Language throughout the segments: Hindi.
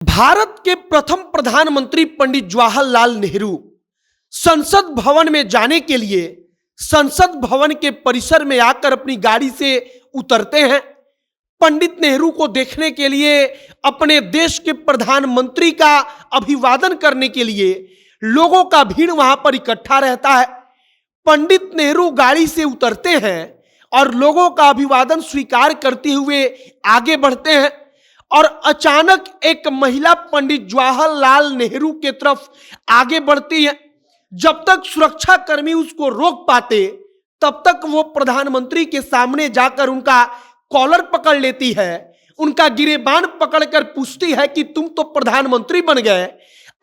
भारत के प्रथम प्रधानमंत्री पंडित जवाहरलाल नेहरू संसद भवन में जाने के लिए संसद भवन के परिसर में आकर अपनी गाड़ी से उतरते हैं। पंडित नेहरू को देखने के लिए, अपने देश के प्रधानमंत्री का अभिवादन करने के लिए लोगों का भीड़ वहां पर इकट्ठा रहता है। पंडित नेहरू गाड़ी से उतरते हैं और लोगों का अभिवादन स्वीकार करते हुए आगे बढ़ते हैं और अचानक एक महिला पंडित जवाहरलाल नेहरू के तरफ आगे बढ़ती है। जब तक सुरक्षा कर्मी उसको रोक पाते तब तक वो प्रधानमंत्री के सामने जाकर उनका कॉलर पकड़ लेती है, उनका गिरेबान पकड़कर पूछती है कि तुम तो प्रधानमंत्री बन गए,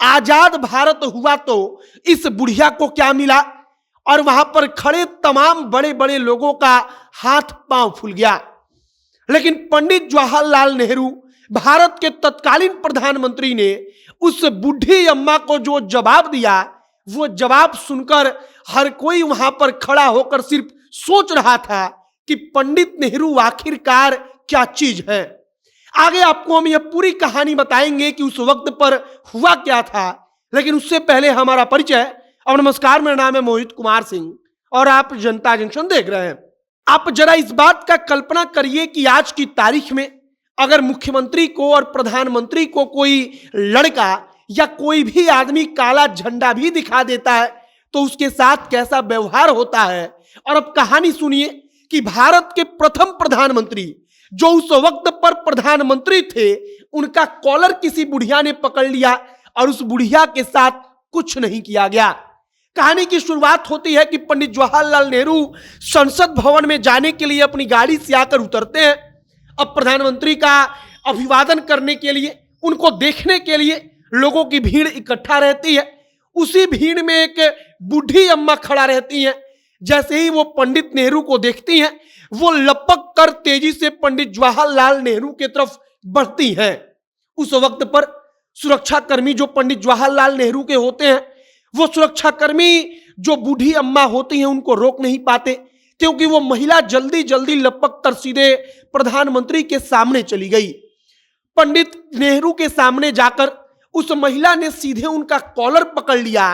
आजाद भारत हुआ तो इस बुढ़िया को क्या मिला। और वहां पर खड़े तमाम बड़े बड़े लोगों का हाथ पांव फूल गया। लेकिन पंडित जवाहरलाल नेहरू, भारत के तत्कालीन प्रधानमंत्री, ने उस बुढ़ी अम्मा को जो जवाब दिया, वो जवाब सुनकर हर कोई वहां पर खड़ा होकर सिर्फ सोच रहा था कि पंडित नेहरू आखिरकार क्या चीज है। आगे आपको हम यह पूरी कहानी बताएंगे कि उस वक्त पर हुआ क्या था, लेकिन उससे पहले हमारा परिचय। और नमस्कार, मेरा नाम है मोहित कुमार सिंह और आप जनता जंक्शन देख रहे हैं। आप जरा इस बात का कल्पना करिए कि आज की तारीख में अगर मुख्यमंत्री को और प्रधानमंत्री को कोई लड़का या कोई भी आदमी काला झंडा भी दिखा देता है तो उसके साथ कैसा व्यवहार होता है। और अब कहानी सुनिए कि भारत के प्रथम प्रधानमंत्री, जो उस वक्त पर प्रधानमंत्री थे, उनका कॉलर किसी बुढ़िया ने पकड़ लिया और उस बुढ़िया के साथ कुछ नहीं किया गया। कहानी की शुरुआत होती है कि पंडित जवाहरलाल नेहरू संसद भवन में जाने के लिए अपनी गाड़ी से आकर उतरते हैं। अब प्रधानमंत्री का अभिवादन करने के लिए, उनको देखने के लिए लोगों की भीड़ इकट्ठा रहती है। उसी भीड़ में एक बूढ़ी अम्मा खड़ा रहती हैं। जैसे ही वो पंडित नेहरू को देखती हैं, वो लपक कर तेजी से पंडित जवाहरलाल नेहरू की तरफ बढ़ती हैं। उस वक्त पर सुरक्षा कर्मी जो पंडित जवाहरलाल नेहरू के होते हैं, वो सुरक्षा कर्मी जो बूढ़ी अम्मा होती हैं उनको रोक नहीं पाते, क्योंकि वो महिला जल्दी जल्दी लपक कर सीधे प्रधानमंत्री के सामने चली गई। पंडित नेहरू के सामने जाकर उस महिला ने सीधे उनका कॉलर पकड़ लिया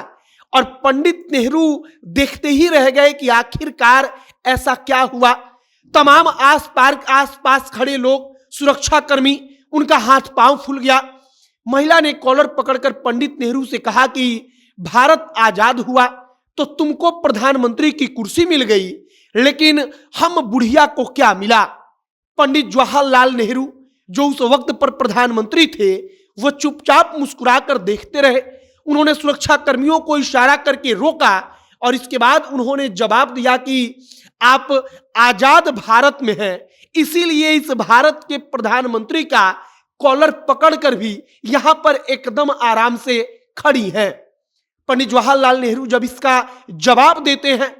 और पंडित नेहरू देखते ही रह गए कि आखिरकार ऐसा क्या हुआ। तमाम आसपास खड़े लोग, सुरक्षा कर्मी, उनका हाथ पांव फूल गया। महिला ने कॉलर पकड़कर पंडित नेहरू से कहा कि भारत आजाद हुआ तो तुमको प्रधानमंत्री की कुर्सी मिल गई, लेकिन हम बुढ़िया को क्या मिला। पंडित जवाहरलाल नेहरू, जो उस वक्त पर प्रधानमंत्री थे, वो चुपचाप मुस्कुराकर देखते रहे। उन्होंने सुरक्षा कर्मियों को इशारा करके रोका और इसके बाद उन्होंने जवाब दिया कि आप आजाद भारत में हैं, इसीलिए इस भारत के प्रधानमंत्री का कॉलर पकड़कर भी यहां पर एकदम आराम से खड़ी हैं। पंडित जवाहरलाल नेहरू जब इसका जवाब देते हैं,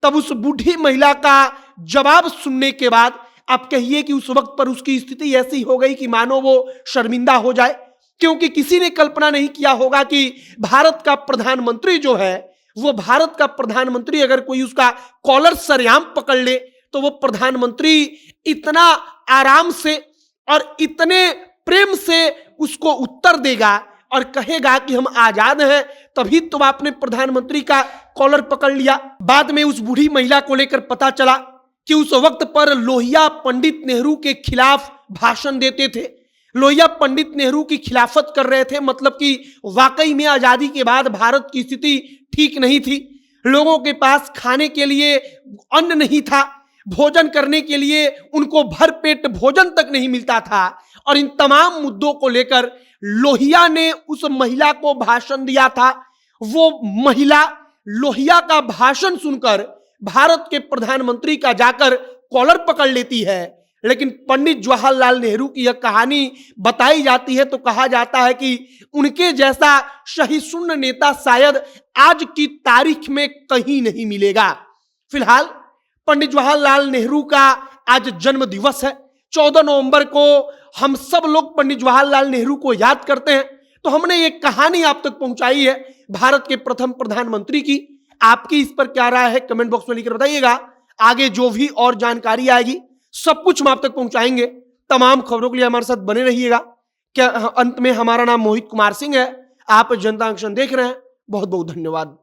तब उस बूढ़ी महिला का जवाब सुनने के बाद आप कहिए कि उस वक्त पर उसकी स्थिति ऐसी हो गई कि मानो वो शर्मिंदा हो जाए, क्योंकि किसी ने कल्पना नहीं किया होगा कि भारत का प्रधानमंत्री जो है, वो भारत का प्रधानमंत्री अगर कोई उसका कॉलर सरेआम पकड़ ले तो वो प्रधानमंत्री इतना आराम से और इतने प्रेम से उसको उत्तर देगा और कहेगा कि हम आजाद हैं, तभी तो आपने प्रधानमंत्री का कॉलर पकड़ लिया। बाद में उस बूढ़ी महिला को लेकर पता चला कि उस वक्त पर लोहिया पंडित नेहरू के खिलाफ भाषण देते थे। लोहिया पंडित नेहरू की खिलाफत कर रहे थे, मतलब कि वाकई में आजादी के बाद भारत की स्थिति ठीक नहीं थी। लोगों के पास खाने के लिए अन्न नहीं था, भोजन करने के लिए उनको भरपेट भोजन तक नहीं मिलता था। और इन तमाम मुद्दों को लेकर लोहिया ने उस महिला को भाषण दिया था। वो महिला लोहिया का भाषण सुनकर भारत के प्रधानमंत्री का जाकर कॉलर पकड़ लेती है। लेकिन पंडित जवाहरलाल नेहरू की यह कहानी बताई जाती है तो कहा जाता है कि उनके जैसा सहिष्णु नेता शायद आज की तारीख में कहीं नहीं मिलेगा। फिलहाल पंडित जवाहरलाल नेहरू का आज जन्म दिवस है। 14 नवंबर को हम सब लोग पंडित जवाहरलाल नेहरू को याद करते हैं। तो हमने ये कहानी आप तक पहुंचाई है भारत के प्रथम प्रधानमंत्री की। आपकी इस पर क्या राय है, कमेंट बॉक्स में लिखकर बताइएगा। आगे जो भी और जानकारी आएगी सब कुछ हम आप तक पहुंचाएंगे। तमाम खबरों के लिए हमारे साथ बने रहिएगा। क्या अंत में हमारा नाम मोहित कुमार सिंह है। आप जनता एक्शन देख रहे हैं। बहुत बहुत धन्यवाद।